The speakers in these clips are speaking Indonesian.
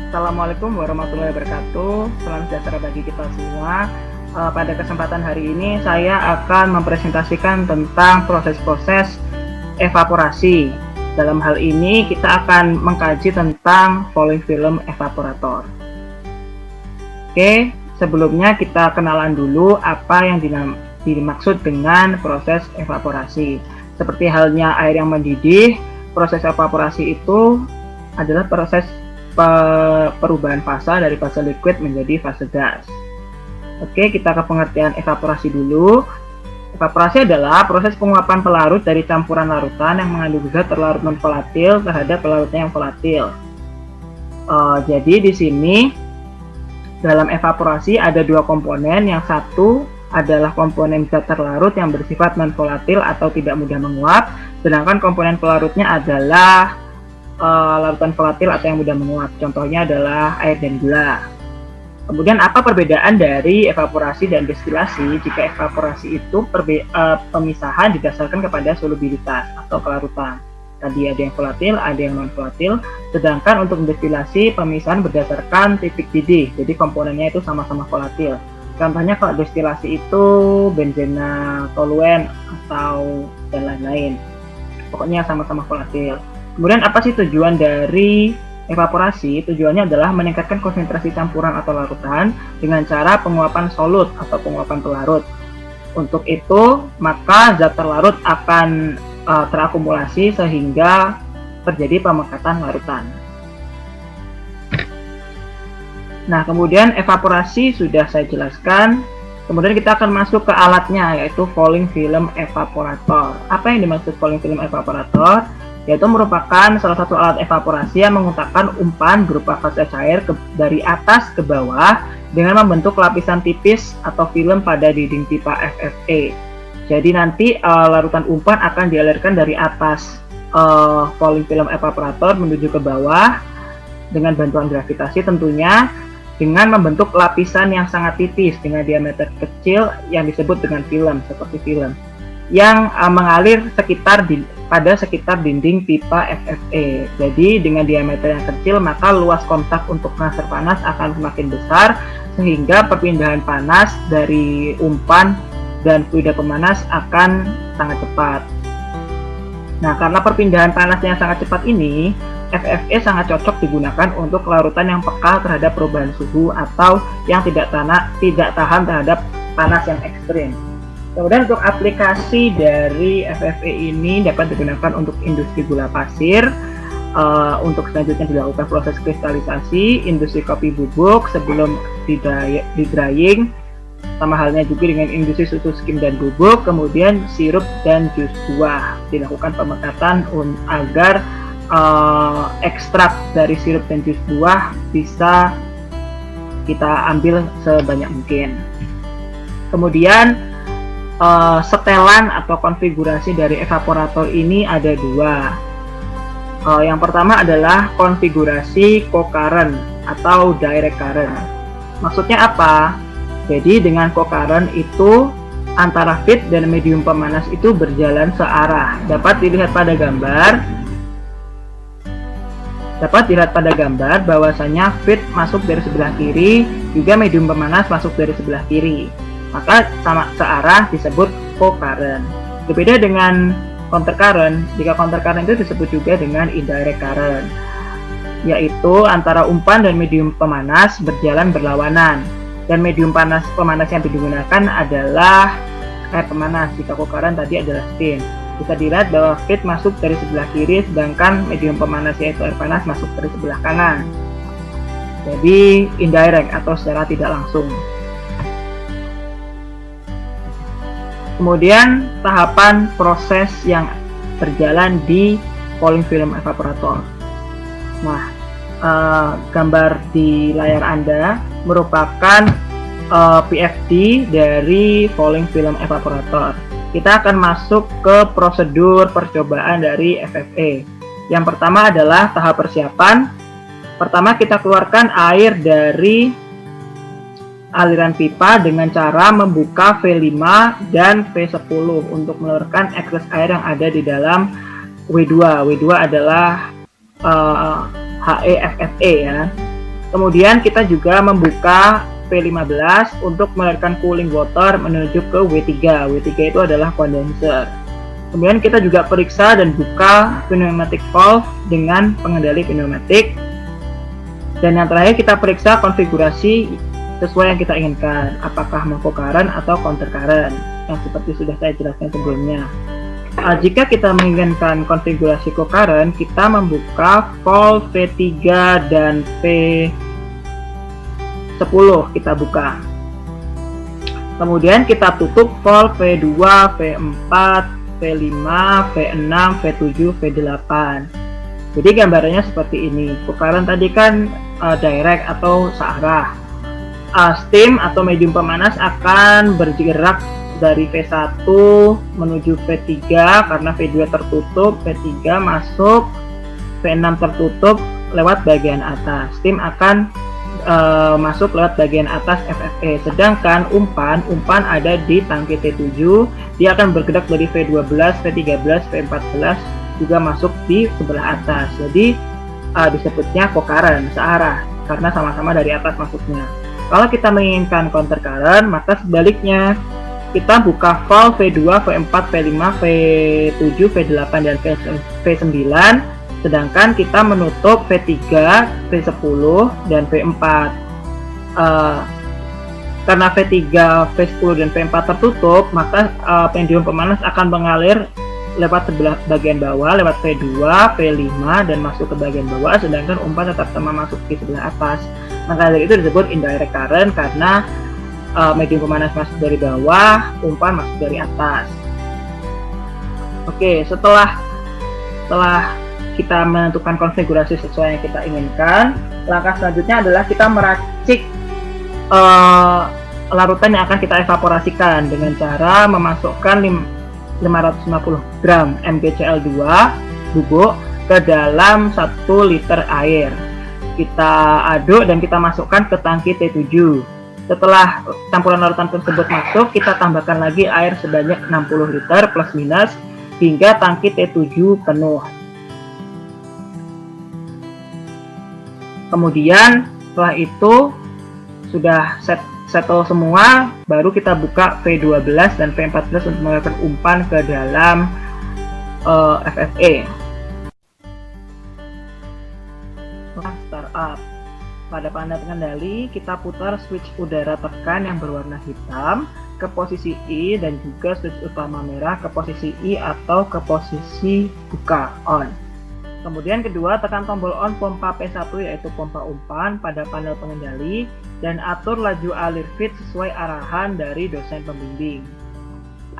Assalamualaikum warahmatullahi wabarakatuh. Salam sejahtera bagi kita semua. Pada kesempatan hari ini saya akan mempresentasikan tentang proses-proses evaporasi. Dalam hal ini kita akan mengkaji tentang falling film evaporator. Oke, sebelumnya kita kenalan dulu apa yang dimaksud dengan proses evaporasi. Seperti halnya air yang mendidih, proses evaporasi itu adalah proses perubahan fase dari fase liquid menjadi fase gas. Oke, kita ke pengertian evaporasi dulu. Evaporasi adalah proses penguapan pelarut dari campuran larutan yang mengandung zat terlarut non-volatil terhadap pelarutnya yang volatil. Jadi di sini dalam evaporasi ada dua komponen. Yang satu adalah komponen zat terlarut yang bersifat non-volatil atau tidak mudah menguap, sedangkan komponen pelarutnya adalah larutan volatil atau yang mudah menguap. Contohnya adalah air dan gula. Kemudian apa perbedaan dari evaporasi dan destilasi? Jika evaporasi itu pemisahan didasarkan kepada solubilitas atau kelarutan. Tadi ada yang volatil, ada yang non volatil. Sedangkan untuk destilasi pemisahan berdasarkan titik didih. Jadi komponennya itu sama-sama volatil. Contohnya kalau destilasi itu benzena, toluen atau dan lain-lain. Pokoknya sama-sama volatil. Kemudian apa sih tujuan dari evaporasi? Tujuannya adalah meningkatkan konsentrasi campuran atau larutan dengan cara penguapan solut atau penguapan pelarut. Untuk itu, maka zat terlarut akan terakumulasi sehingga terjadi pemekatan larutan. Nah, kemudian evaporasi sudah saya jelaskan. Kemudian kita akan masuk ke alatnya, yaitu falling film evaporator. Apa yang dimaksud falling film evaporator? Yaitu merupakan salah satu alat evaporasi yang mengutapkan umpan berupa fase cair dari atas ke bawah dengan membentuk lapisan tipis atau film pada dinding pipa FFE. Jadi nanti larutan umpan akan dialirkan dari atas falling film evaporator menuju ke bawah dengan bantuan gravitasi tentunya, dengan membentuk lapisan yang sangat tipis dengan diameter kecil yang disebut dengan film, seperti film yang mengalir pada sekitar dinding pipa FFE. Jadi dengan diameter yang kecil maka luas kontak untuk transfer panas akan semakin besar sehingga perpindahan panas dari umpan dan fluida pemanas akan sangat cepat. Nah, karena perpindahan panasnya sangat cepat ini, FFE sangat cocok digunakan untuk larutan yang peka terhadap perubahan suhu atau yang tidak tahan terhadap panas yang ekstrim. Kemudian untuk aplikasi dari FFE ini dapat digunakan untuk industri gula pasir, untuk selanjutnya dilakukan proses kristalisasi, industri kopi bubuk sebelum di drying, sama halnya juga dengan industri susu skim dan bubuk, kemudian sirup dan jus buah. Dilakukan pemekatan agar ekstrak dari sirup dan jus buah bisa kita ambil sebanyak mungkin. Kemudian setelan atau konfigurasi dari evaporator ini ada dua. Yang pertama adalah konfigurasi co-current atau direct current. Maksudnya apa? Jadi dengan co-current itu antara feed dan medium pemanas itu berjalan searah. Dapat dilihat pada gambar bahwasanya feed masuk dari sebelah kiri, juga medium pemanas masuk dari sebelah kiri. Maka sama searah disebut co-current. Berbeda dengan counter current. Jika counter current itu disebut juga dengan indirect current, yaitu antara umpan dan medium pemanas berjalan berlawanan, dan medium pemanas yang digunakan adalah air pemanas. Jika co-current tadi adalah steam. Bisa dilihat bahwa feed masuk dari sebelah kiri, sedangkan medium pemanas yaitu air panas masuk dari sebelah kanan. Jadi indirect atau secara tidak langsung. Kemudian tahapan proses yang berjalan di falling film evaporator. Nah, gambar di layar Anda merupakan PFD dari falling film evaporator. Kita akan masuk ke prosedur percobaan dari FFE. Yang pertama adalah tahap persiapan. Pertama kita keluarkan air dari aliran pipa dengan cara membuka V5 dan V10 untuk mengeluarkan ekses air yang ada di dalam W2. W2 adalah HEFFE ya. Kemudian kita juga membuka V15 untuk mengalirkan cooling water menuju ke W3. W3 itu adalah condenser. Kemudian kita juga periksa dan buka pneumatic valve dengan pengendali pneumatik. Dan yang terakhir kita periksa konfigurasi sesuai yang kita inginkan, apakah macro current atau counter current, yang seperti sudah saya jelaskan sebelumnya. Jika kita menginginkan konfigurasi co-current, kita membuka valve V3 dan V10 kita buka. Kemudian kita tutup valve V2, V4, V5, V6, V7, V8. Jadi gambarannya seperti ini. Co-current tadi kan direct atau searah. Steam atau medium pemanas akan bergerak dari V1 menuju V3 karena V2 tertutup, V3 masuk, V6 tertutup lewat bagian atas. Steam akan masuk lewat bagian atas FFE. Sedangkan umpan ada di tangki T7, dia akan bergerak dari V12, V13, V14 juga masuk di sebelah atas. Jadi disebutnya co-current, searah karena sama-sama dari atas masuknya. Kalau kita menginginkan counter current, maka sebaliknya kita buka valve V2, V4, V5, V7, V8 dan V9, sedangkan kita menutup V3, V10 dan V4. Karena V3, V10 dan V4 tertutup, maka pendulum pemanas akan mengalir lewat sebelah bagian bawah, lewat V2, V5 dan masuk ke bagian bawah, sedangkan umpan tetap sama masuk di sebelah atas. Maka dari itu disebut indirect current karena medium pemanas masuk dari bawah, umpan masuk dari atas. Oke, setelah kita menentukan konfigurasi sesuai yang kita inginkan, langkah selanjutnya adalah kita meracik larutan yang akan kita evaporasikan dengan cara memasukkan 550 gram MgCl2 bubuk ke dalam 1 liter air. Kita aduk dan kita masukkan ke tangki T7. Setelah campuran larutan tersebut masuk, kita tambahkan lagi air sebanyak 60 liter plus minus hingga tangki T7 penuh. Kemudian setelah itu sudah settle semua, baru kita buka V12 dan V14 untuk mengalirkan umpan ke dalam FFE. Startup. Pada panel pengendali, kita putar switch udara tekan yang berwarna hitam ke posisi I dan juga switch utama merah ke posisi I atau ke posisi buka on. Kemudian kedua, tekan tombol on pompa P1 yaitu pompa umpan pada panel pengendali dan atur laju alir feed sesuai arahan dari dosen pembimbing.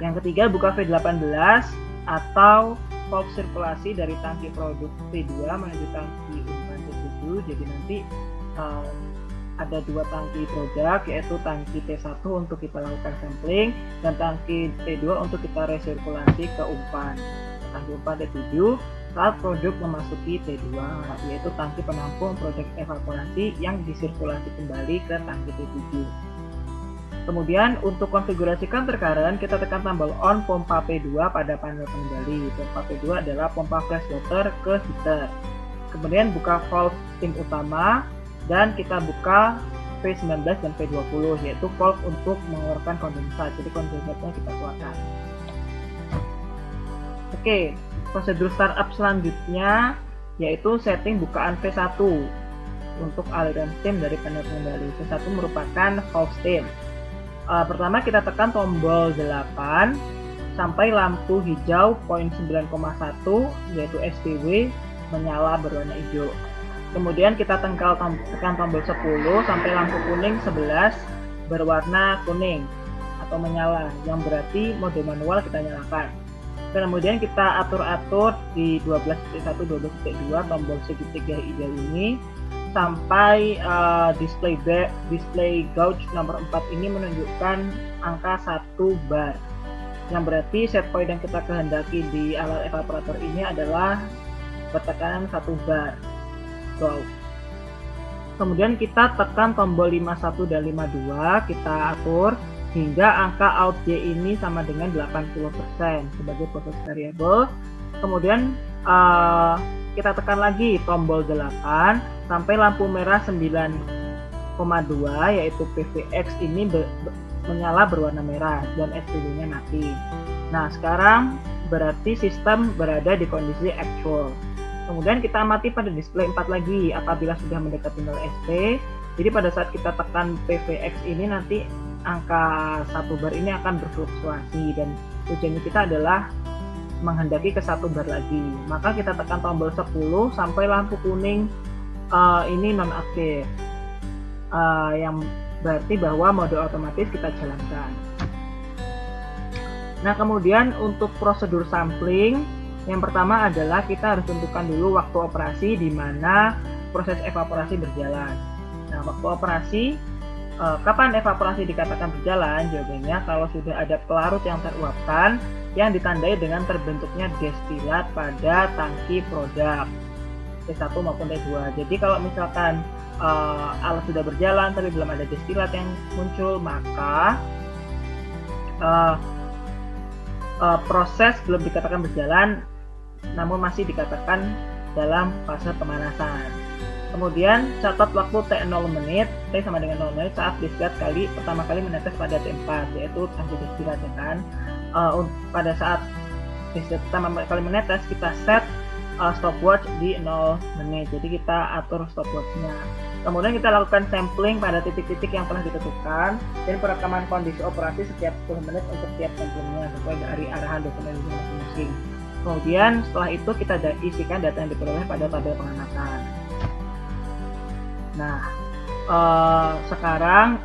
Yang ketiga, buka V18 atau valve sirkulasi dari tangki produk T2 menuju tangki umpan T7. Jadi nanti ada dua tangki produk, yaitu tangki T1 untuk kita lakukan sampling dan tangki T2 untuk kita resirkulasi ke umpan. Tangki umpan T7 saat produk memasuki T2, yaitu tangki penampung produk evaporasi yang disirkulasi kembali ke tangki T7. Kemudian untuk konfigurasi counter current, kita tekan tombol on pompa P2 pada panel pengendali. Pompa P2 adalah pompa flash water ke heater. Kemudian buka valve steam utama dan kita buka V19 dan V20, yaitu valve untuk mengeluarkan kondensat. Jadi kondensatnya kita keluarkan. Oke, prosedur startup selanjutnya yaitu setting bukaan V1 untuk aliran steam dari panel pengendali. V1 merupakan valve steam. Pertama kita tekan tombol 8 sampai lampu hijau poin 9,1 yaitu SPW menyala berwarna hijau. Kemudian kita tekan tombol 10 sampai lampu kuning 11 berwarna kuning atau menyala, yang berarti mode manual kita nyalakan. Kemudian kita atur-atur di 12.1, 12.2 tombol segitiga hijau ini sampai display gauge nomor 4 ini menunjukkan angka 1 bar, yang berarti set point yang kita kehendaki di alat evaporator ini adalah bertekanan 1 bar. Wow. Kemudian kita tekan tombol 51 dan 52, kita atur hingga angka out Y ini sama dengan 80% sebagai proses variable. Kemudian kita tekan lagi tombol 8 sampai lampu merah 9,2 yaitu PVX ini menyala berwarna merah dan SPB-nya mati. Nah, sekarang berarti sistem berada di kondisi actual. Kemudian kita amati pada display 4 lagi apabila sudah mendekati 0 SP. Jadi pada saat kita tekan PVX ini nanti angka 1 bar ini akan berfluktuasi dan tujuannya kita adalah menghendaki ke 1 bar lagi. Maka kita tekan tombol 10 sampai lampu kuning ini nonaktif, yang berarti bahwa mode otomatis kita jalankan. Nah, kemudian untuk prosedur sampling, yang pertama adalah kita harus tentukan dulu waktu operasi di mana proses evaporasi berjalan. Nah, waktu operasi, kapan evaporasi dikatakan berjalan? Jawabannya kalau sudah ada pelarut yang teruapkan yang ditandai dengan terbentuknya destilat pada tangki produk T1 maupun T2. Jadi kalau misalkan alat sudah berjalan tapi belum ada destilat yang muncul, maka proses belum dikatakan berjalan, namun masih dikatakan dalam fase pemanasan. Kemudian catat waktu T0 menit, T sama dengan 0 menit saat destilat pertama kali menetes pada T4, yaitu tangki destilat, ya kan. Pada saat destilat pertama kali menetes, kita set stopwatch di 0 menit, jadi kita atur stopwatchnya. Kemudian kita lakukan sampling pada titik-titik yang telah ditentukan dan perekaman kondisi operasi setiap 10 menit untuk tiap samplingnya sesuai dari arahan dosen masing-masing. Kemudian setelah itu kita isikan data yang diperoleh pada tabel pengamatan. Nah, sekarang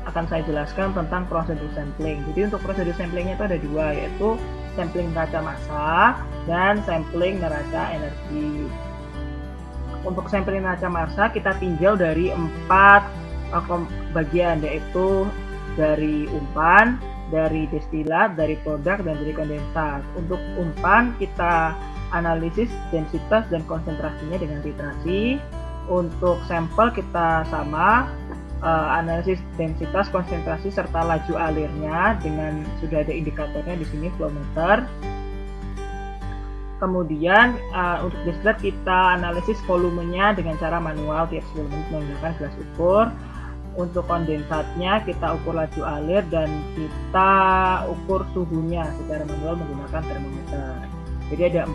akan saya jelaskan tentang prosedur sampling. Jadi untuk prosedur samplingnya itu ada dua, yaitu sampling neraca massa dan sampling neraca energi. Untuk sampling neraca massa kita tinjau dari 4 bagian, yaitu dari umpan, dari destilat, dari produk, dan dari kondensat. Untuk umpan kita analisis densitas dan konsentrasinya dengan titrasi. Untuk sampel kita sama analisis densitas, konsentrasi, serta laju alirnya dengan sudah ada indikatornya di sini flow meter. Kemudian untuk destilat kita analisis volumenya dengan cara manual tiap 10 menit menggunakan gelas ukur. Untuk kondensatnya kita ukur laju alir dan kita ukur suhunya secara manual menggunakan termometer. Jadi ada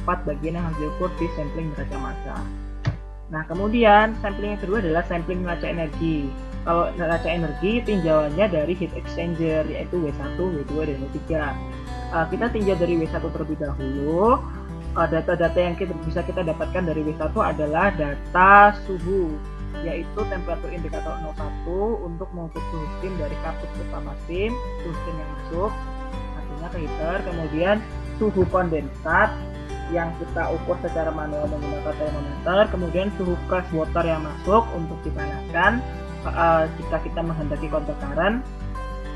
4 bagian yang harus diukur di sampling neraca massa. Nah, kemudian sampling yang kedua adalah sampling neraca energi. Kalau neraca energi tinjauannya dari heat exchanger, yaitu W1, W2, dan W3. Kita tinjau dari W1 terlebih dahulu. Data-data yang bisa kita dapatkan dari W1 adalah data suhu, yaitu temperatur indikator 01 untuk mengukur suhu steam dari kapus utama steam, suhu steam yang masuk, artinya ke heater. Kemudian suhu kondensat yang kita ukur secara manual menggunakan termometer, kemudian suhu fresh water yang masuk untuk dipanaskan jika kita menghendaki counter current,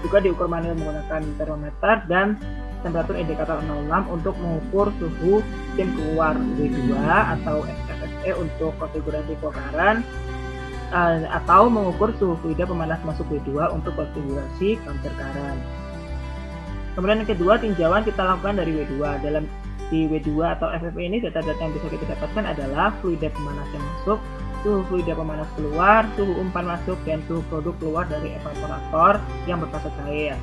juga diukur manual menggunakan termometer, dan temperatur indikator 06 untuk mengukur suhu steam keluar W2 atau SFSE untuk konfigurasi flow current, atau mengukur suhu fluida pemanas masuk W2 untuk konfigurasi counter current. Kemudian yang kedua, tinjauan kita lakukan dari W2. Di W2 atau FFE ini data-data yang bisa kita dapatkan adalah fluida pemanas yang masuk, suhu fluida pemanas keluar, suhu umpan masuk, dan suhu produk keluar dari evaporator yang berfase cair.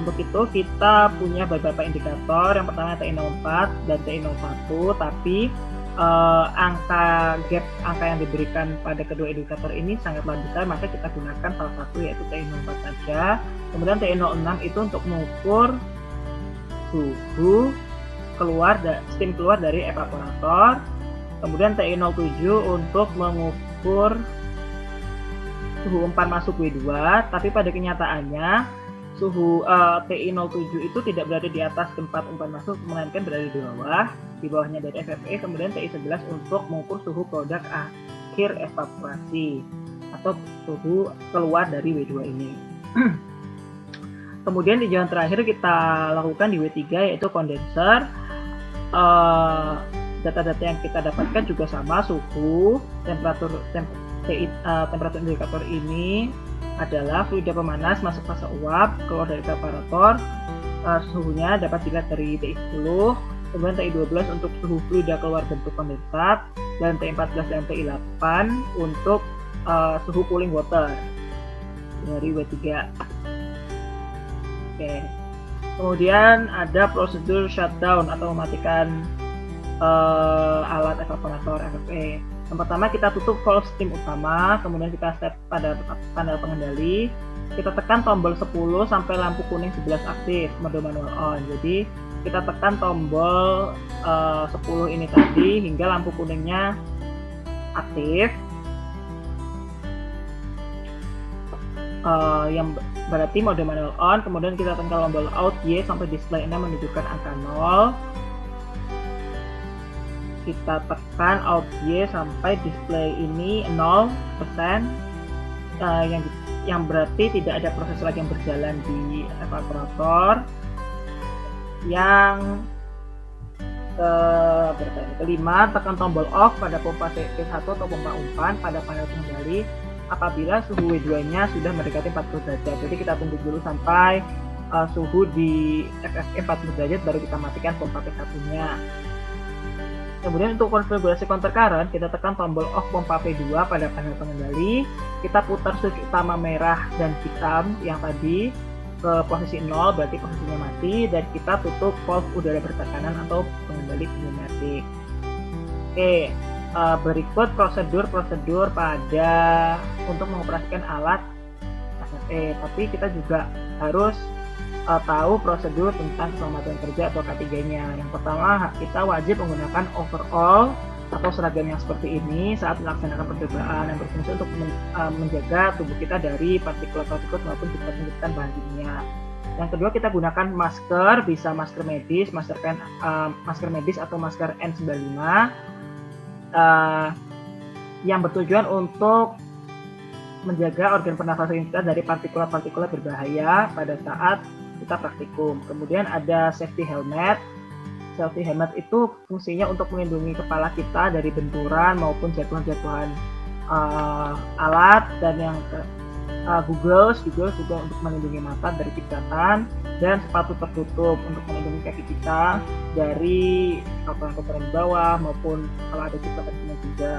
Untuk itu kita punya beberapa indikator. Yang pertama TI04 dan TI01, tapi angka yang diberikan pada kedua indikator ini sangatlah besar, maka kita gunakan salah satu, yaitu TI04 saja. Kemudian TI06 itu untuk mengukur suhu steam keluar dari evaporator. Kemudian TI07 untuk mengukur suhu umpan masuk W2, tapi pada kenyataannya suhu TI07 itu tidak berada di atas tempat umpan masuk, melainkan berada di bawahnya dari FFE. Kemudian TI11 untuk mengukur suhu produk akhir evaporasi atau suhu keluar dari W2 ini. Kemudian tinjauan terakhir kita lakukan di W3, yaitu kondenser. Data-data yang kita dapatkan juga sama, suhu, temperatur indikator ini adalah fluida pemanas masuk fase uap, keluar dari evaporator. Suhunya dapat dilihat dari TI10, kemudian TI12 untuk suhu fluida keluar bentuk kondensat, dan TI14 dan TI8 untuk suhu cooling water dari W3. Oke. Kemudian ada prosedur shutdown atau mematikan alat evaporator FFE. Yang pertama kita tutup valve steam utama, kemudian kita set pada panel pengendali, kita tekan tombol 10 sampai lampu kuning 11 aktif, mode manual on. Jadi kita tekan tombol 10 ini tadi hingga lampu kuningnya aktif, yang berarti mode manual on. Kemudian kita tekan tombol out Y sampai display-nya menunjukkan angka 0. Kita tekan Alt Y sampai display ini 0%, yang berarti tidak ada proses lagi yang berjalan di evaporator. Yang kelima, tekan tombol off pada pompa P1 atau pompa umpan pada panel pengendali apabila suhu W2-nya sudah mendekati 40 derajat. Jadi kita tunggu dulu sampai suhu di FFE 40 derajat baru kita matikan pompa P1-nya. Kemudian untuk konfigurasi counter current, kita tekan tombol off pompa P2 pada panel pengendali. Kita putar switch utama merah dan hitam yang tadi ke posisi 0, berarti posisinya mati, dan kita tutup valve udara bertekanan atau pengendali pneumatik. Oke, berikut prosedur pada untuk mengoperasikan alat FFE, tapi kita juga harus tahu prosedur tentang keselamatan kerja atau K3-nya. Yang pertama, kita wajib menggunakan overall atau seragam yang seperti ini saat melaksanakan percobaan, yang berfungsi untuk menjaga tubuh kita dari partikulat-partikulat maupun cipratan bahan kimia. Yang kedua, kita gunakan masker, bisa masker medis, masker medis atau masker N95 yang bertujuan untuk menjaga organ pernafasan kita dari partikulat-partikulat berbahaya pada saat kita praktikum. Kemudian ada safety helmet. Safety helmet itu fungsinya untuk melindungi kepala kita dari benturan maupun jatuhan-jatuhan alat, dan yang goggles juga untuk melindungi mata dari kejahatan, dan sepatu tertutup untuk melindungi kaki kita dari kotoran-kotoran di bawah maupun kalau ada cipratan kimia juga.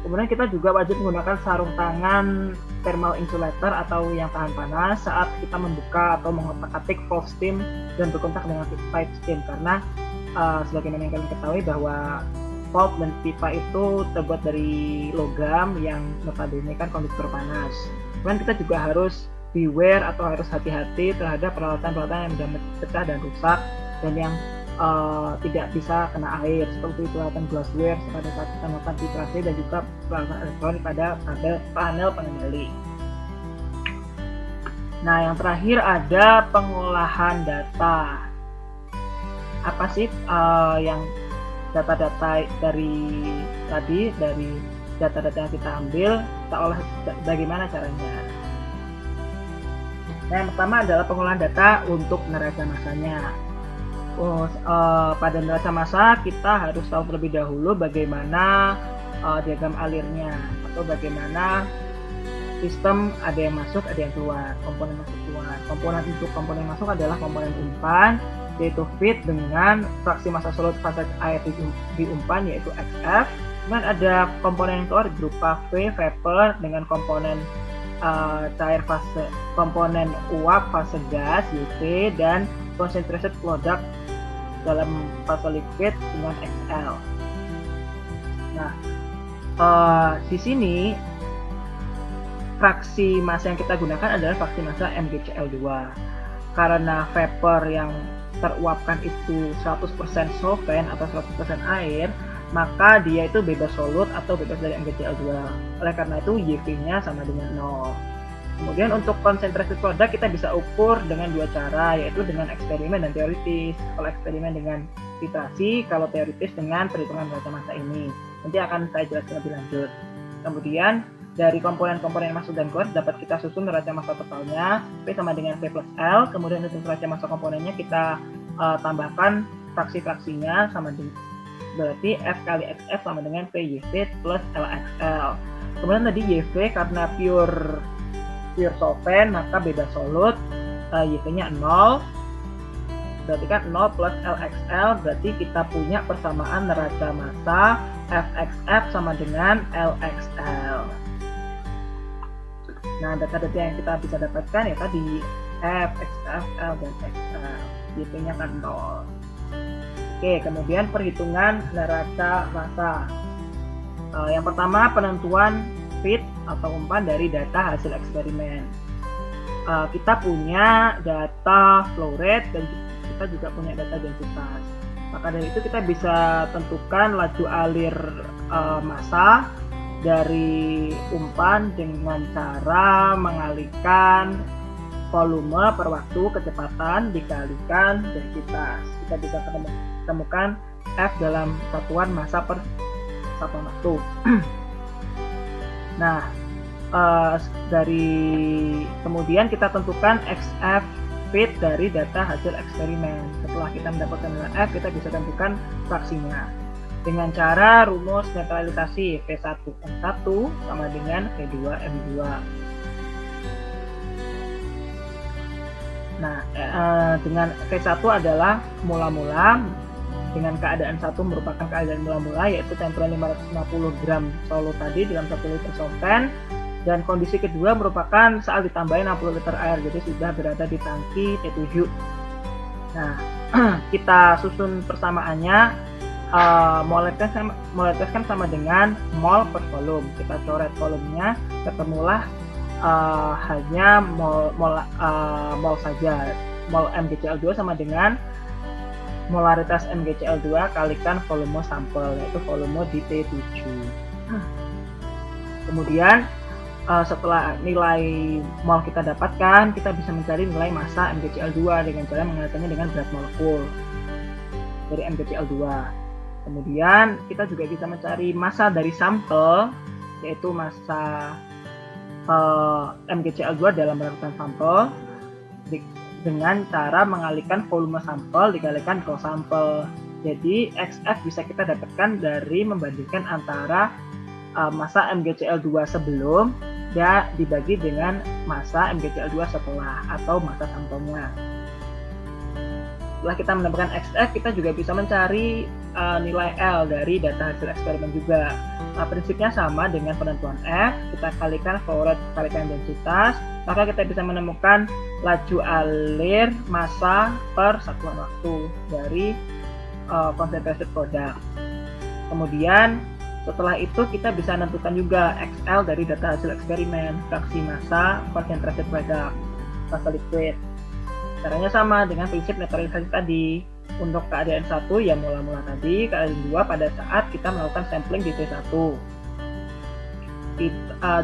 Kemudian kita juga wajib menggunakan sarung tangan thermal insulator atau yang tahan panas saat kita membuka atau mengotak-atik valve steam dan berkontak dengan pipe steam, karena sebagaimana yang kalian ketahui bahwa valve dan pipa itu terbuat dari logam yang notabene kan konduktor panas. Kemudian kita juga harus beware atau harus hati-hati terhadap peralatan-peralatan yang mudah pecah dan rusak dan yang tidak bisa kena air, seperti peralatan glassware pada saat kita melakukan filtrasi dan juga peralatan elektronik pada panel pengendali. Nah, yang terakhir ada pengolahan data. Apa sih yang data-data dari tadi, dari data-data yang kita ambil, kita olah bagaimana caranya? Nah, yang pertama adalah pengolahan data untuk neraca massanya. Pada neraca massa kita harus tahu terlebih dahulu bagaimana diagram alirnya atau bagaimana sistem ada yang masuk, ada yang keluar, komponen masuk keluar. Komponen masuk adalah komponen umpan, yaitu feed dengan fraksi massa solut fase air di umpan yaitu XF. Kemudian ada komponen yang keluar berupa V, vapor, dengan komponen cair fase, komponen uap fase gas UV, dan concentrated product dalam fase liquid dengan XL. Nah, di sini fraksi massa yang kita gunakan adalah fraksi massa MgCl2. Karena vapor yang teruapkan itu 100% solvent atau 100% air, maka dia itu bebas solut atau bebas dari MgCl2. Oleh karena itu YV-nya sama dengan 0. Kemudian untuk concentrated product kita bisa ukur dengan dua cara, yaitu dengan eksperimen dan teoritis. Kalau eksperimen dengan filtrasi, kalau teoritis dengan perhitungan neraca massa ini. Nanti akan saya jelaskan lebih lanjut. Kemudian dari komponen-komponen yang masuk dan keluar dapat kita susun neraca massa totalnya, P sama dengan V plus L. Kemudian untuk neraca massa komponennya kita tambahkan fraksi-fraksinya sama dengan, berarti F kali XF sama dengan PYV plus LXL. Kemudian tadi YV karena pure solvent maka bebas solut, YV-nya 0. berarti kan 0 plus LXL, berarti kita punya persamaan neraca massa FXF sama dengan LXL. Nah, data-data yang kita bisa dapatkan ya tadi F, XF, L, dan XL. Y-nya kan 0. Oke, kemudian perhitungan neraca massa. Yang pertama, penentuan fit atau umpan dari data hasil eksperimen. Kita punya data flow rate dan kita juga punya data densitas. Maka dari itu kita bisa tentukan laju alir massa dari umpan dengan cara mengalihkan volume per waktu kecepatan dikalikan densitas. Kita bisa temukan F dalam satuan massa per satuan waktu. Nah, dari kemudian kita tentukan XF fit dari data hasil eksperimen. Setelah kita mendapatkan nilai F, kita bisa tentukan fraksinya dengan cara rumus netralisasi V1M1 sama dengan V2M2. Nah, dengan V1 adalah mula-mula dengan keadaan 1 merupakan keadaan mula-mula, yaitu campuran 550 gram solo tadi dalam 1 liter solvent, dan kondisi kedua merupakan saat ditambahin 60 liter air, jadi sudah berada di tangki T7. Nah, kita susun persamaannya, mol tes kan sama dengan mol per volume. Kita coret volumenya, ketemulah hanya mol saja. Mol MgCl2 sama dengan molaritas MgCl2 kalikan volume sampel, yaitu volume di T7. Kemudian setelah nilai mol kita dapatkan, kita bisa mencari nilai massa MgCl2 dengan cara mengalikannya dengan berat molekul dari MgCl2. Kemudian kita juga bisa mencari massa dari sampel, yaitu massa MgCl2 dalam berarutan sampel dengan cara mengalihkan volume sampel dikalikan dose sampel. Jadi XF bisa kita dapatkan dari membandingkan antara massa MgCl2 sebelum dan dibagi dengan massa MgCl2 setelah atau massa sampelnya. Setelah kita mendapatkan XF, kita juga bisa mencari nilai L dari data hasil eksperimen juga. Prinsipnya sama dengan penentuan F, kita kalikan flow rate kalikan densitas, maka kita bisa menemukan laju alir massa per satuan waktu dari concentrated product. Kemudian setelah itu kita bisa menentukan juga XL dari data hasil eksperimen, fraksi massa concentrated product, massa liquid. Caranya sama dengan prinsip netralisasi tadi. Untuk keadaan 1 ya mula-mula tadi, keadaan 2 pada saat kita melakukan sampling di T1.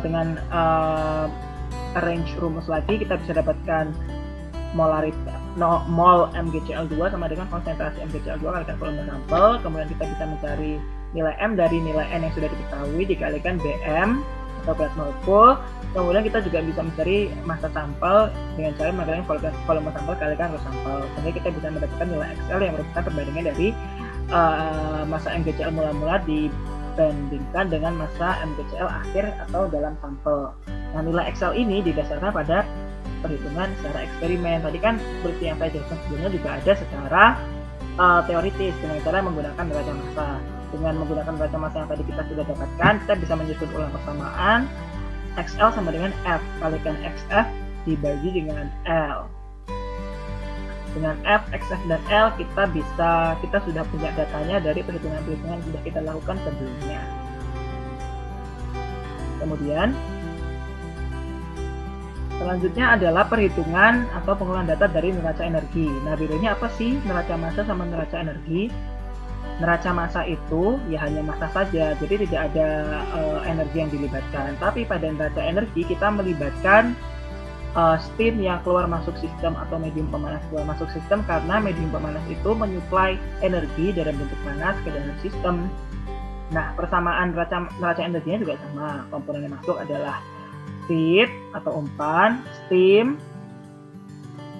Dengan arrange rumus lagi kita bisa dapatkan mol MgCl2 sama dengan konsentrasi MgCl2 kalikan volume sampel. Kemudian kita bisa mencari nilai M dari nilai N yang sudah diketahui dikalikan Bm atau berat molekul. Kemudian kita juga bisa mencari massa sampel dengan cara menggunakan volume sampel kalikan rho sampel. Sehingga kita bisa mendapatkan nilai XL yang merupakan perbandingan dari massa MgCl mula-mula dibandingkan dengan massa MgCl akhir atau dalam sampel. Nah, nilai XL ini didasarkan pada perhitungan secara eksperimen. Tadi kan seperti yang saya jelaskan sebelumnya juga ada secara teoritis dengan cara menggunakan neraca massa. Dengan menggunakan neraca massa yang tadi kita sudah dapatkan, kita bisa menyusun ulang persamaan XL sama dengan F kalikan XF dibagi dengan L. Dengan F, XF, dan L kita sudah punya datanya dari perhitungan-perhitungan yang sudah kita lakukan sebelumnya. Kemudian selanjutnya adalah perhitungan atau pengolahan data dari neraca energi. Nah, bedanya apa sih neraca massa sama neraca energi? Neraca massa itu ya hanya massa saja, jadi tidak ada energi yang dilibatkan. Tapi pada neraca energi kita melibatkan steam yang keluar masuk sistem atau medium pemanas keluar masuk sistem, karena medium pemanas itu menyuplai energi dalam bentuk panas ke dalam sistem. Nah, persamaan neraca energinya juga sama. Komponen yang masuk adalah feed atau umpan, steam,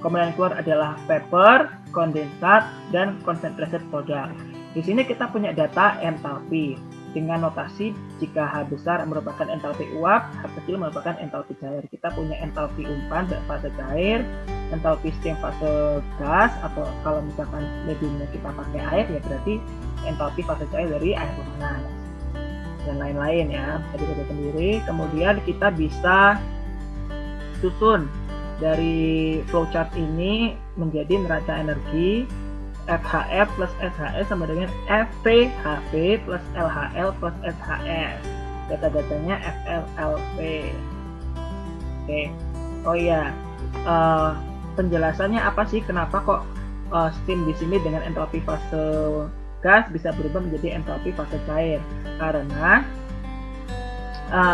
komponen yang keluar adalah vapor, kondensat, dan concentrated product. Di sini kita punya data entalpi. dengan notasi jika H besar merupakan entalpi uap, H kecil merupakan entalpi cair. Kita punya entalpi umpan fase cair, entalpi steam fase gas, atau kalau misalkan mediumnya kita pakai air ya berarti entalpi fase cair dari air panas dan lain-lain ya, bisa dilihat sendiri. Kemudian kita bisa susun dari flowchart ini menjadi neraca energi. FHF plus SHS sama dengan FPHP plus LHL plus SHS. Data-datanya FLLP. Oke. Oh iya, penjelasannya apa sih kenapa kok steam di sini dengan entalpi fase gas bisa berubah menjadi entalpi fase cair? Karena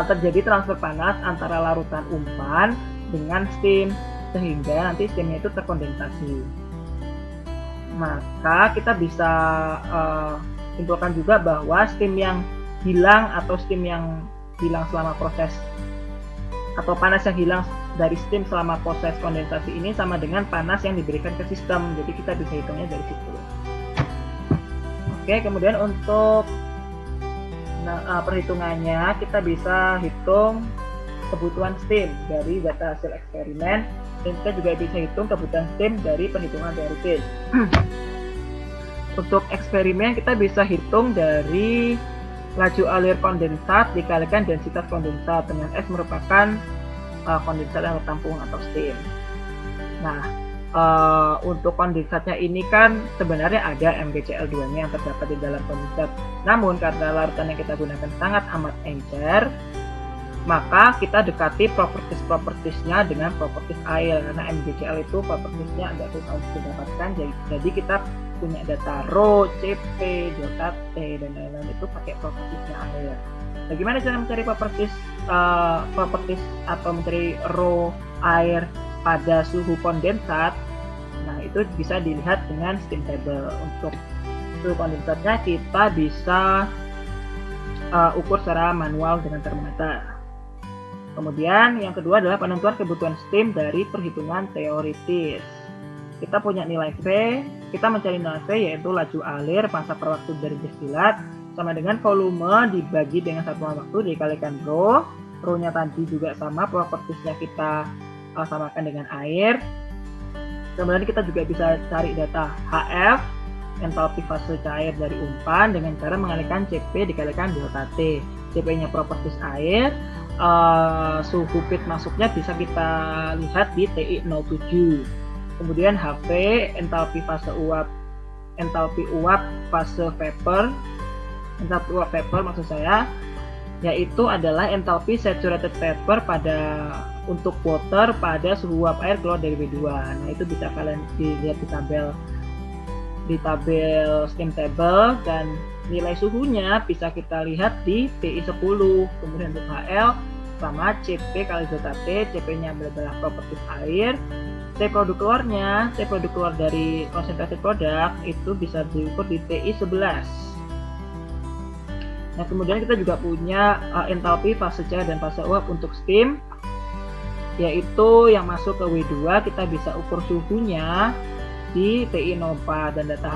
terjadi transfer panas antara larutan umpan dengan steam, sehingga nanti steamnya itu terkondensasi. Maka kita bisa simpulkan juga bahwa steam yang hilang atau steam yang hilang selama proses atau panas yang hilang dari steam selama proses kondensasi ini sama dengan panas yang diberikan ke sistem. Jadi kita bisa hitungnya dari situ. Oke, kemudian untuk perhitungannya kita bisa hitung kebutuhan steam dari data hasil eksperimen, dan kita juga bisa hitung kebutuhan steam dari perhitungan teoritis. Untuk eksperimen kita bisa hitung dari laju alir kondensat dikalikan densitas kondensat, dengan S merupakan kondensat yang tertampung atau steam. Nah, untuk kondensatnya ini kan sebenarnya ada MgCl2-nya yang terdapat di dalam kondensat. Namun karena larutan yang kita gunakan sangat amat encer, maka kita dekati properties-propertiesnya dengan properties air, karena MgCl itu propertiesnya agak susah untuk didapatkan. Jadi kita punya data rho, Cp, delta T dan lain-lain itu pakai propertiesnya air. Bagaimana cara mencari properties atau mencari rho air pada suhu kondensat? Nah, itu bisa dilihat dengan steam table. Untuk suhu kondensatnya kita bisa ukur secara manual dengan termometer. Kemudian yang kedua adalah penentuan kebutuhan steam dari perhitungan teoritis. Kita punya nilai V, kita mencari nilai V yaitu laju alir massa per waktu dari destilat sama dengan volume dibagi dengan satuan waktu dikalikan rho. Rho-nya tadi juga sama, propertiesnya kita samakan dengan air. Kemudian kita juga bisa cari data HF, entalpi fase cair dari umpan, dengan cara mengalihkan Cp dikalikan delta T. Cp-nya properties air, suhu feed masuknya bisa kita lihat di TI 07. Kemudian HV, entalpi fase uap, entalpi uap fase vapor, entalpi uap vapor maksud saya, yaitu adalah entalpi saturated vapor untuk water pada suhu uap air keluar dari W2. Nah, itu bisa kalian dilihat di tabel steam table, dan nilai suhunya bisa kita lihat di TI 10. Kemudian untuk HL sama Cp kali delta T, Cp-nya adalah properties air. T produk keluar dari konsentrasi produk itu bisa diukur di TI 11. Nah, kemudian kita juga punya entalpi fase cair dan fase uap untuk steam, yaitu yang masuk ke W2 kita bisa ukur suhunya di TI 04, dan data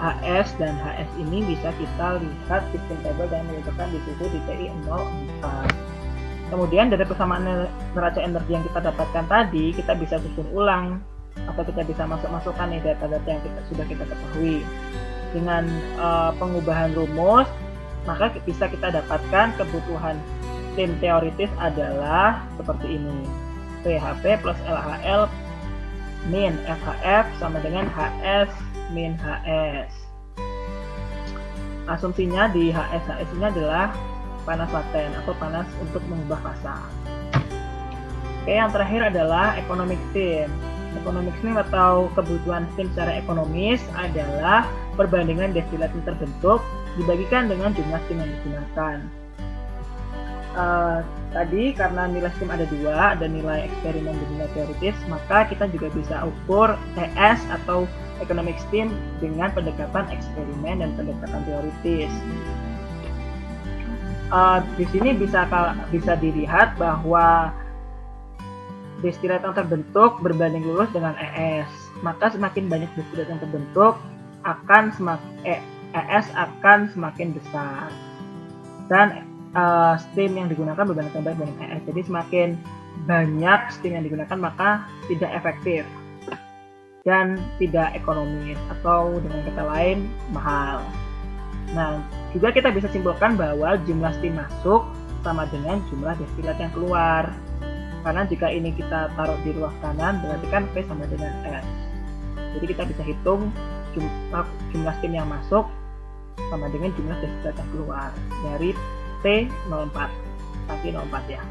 HS dan HS ini bisa kita lihat di steam table dan menunjukkan di situ di TI 04. Kemudian dari persamaan neraca energi yang kita dapatkan tadi, kita bisa susun ulang atau kita bisa masukkan nih data-data yang sudah kita ketahui. Dengan pengubahan rumus, maka bisa kita dapatkan kebutuhan steam teoritis adalah seperti ini. PHP plus LHL min FHF sama dengan HS min HS. Asumsinya di HS ini adalah panas laten atau panas untuk mengubah fasa. Oke, yang terakhir adalah economic steam. Economic steam atau kebutuhan steam secara ekonomis adalah perbandingan destilat yang terbentuk dibagikan dengan jumlah steam yang digunakan. Tadi karena nilai steam ada dua, ada nilai eksperimen dan nilai teoritis, maka kita juga bisa ukur ES atau economic steam dengan pendekatan eksperimen dan pendekatan teoritis. Di sini bisa dilihat bahwa destilat yang terbentuk berbanding lurus dengan ES. Maka semakin banyak destilat yang terbentuk, ES akan semakin besar. dan steam yang digunakan berbanding terbalik dengan ES. Jadi semakin banyak steam yang digunakan maka tidak efektif dan tidak ekonomis, atau dengan kata lain mahal. Nah, juga kita bisa simpulkan bahwa jumlah steam masuk sama dengan jumlah destilat yang keluar. Karena jika ini kita taruh di ruang kanan, berarti kan P sama dengan S. Jadi kita bisa hitung jumlah steam yang masuk sama dengan jumlah destilat yang keluar dari T04, tangki 04 ya.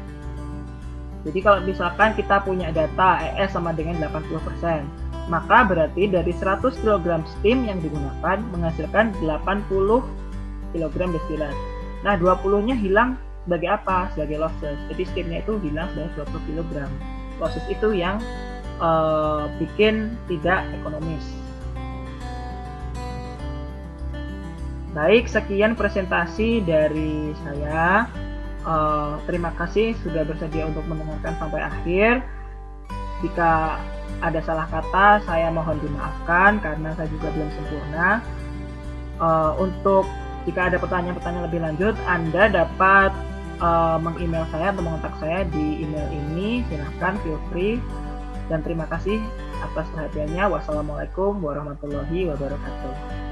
Jadi kalau misalkan kita punya data ES sama dengan 80%, maka berarti dari 100 kg steam yang digunakan menghasilkan 80 kg destilat. Nah, 20-nya hilang sebagai apa? Sebagai losses. Jadi steamnya itu hilang sebanyak 20 kg. Losses itu yang bikin tidak ekonomis. Baik, sekian presentasi dari saya. Terima kasih sudah bersedia untuk mendengarkan sampai akhir. Jika ada salah kata, saya mohon dimaafkan karena saya juga belum sempurna. Untuk jika ada pertanyaan-pertanyaan lebih lanjut, Anda dapat meng-email saya atau mengontak saya di email ini. Silahkan, feel free. Dan terima kasih atas perhatiannya. Wassalamualaikum warahmatullahi wabarakatuh.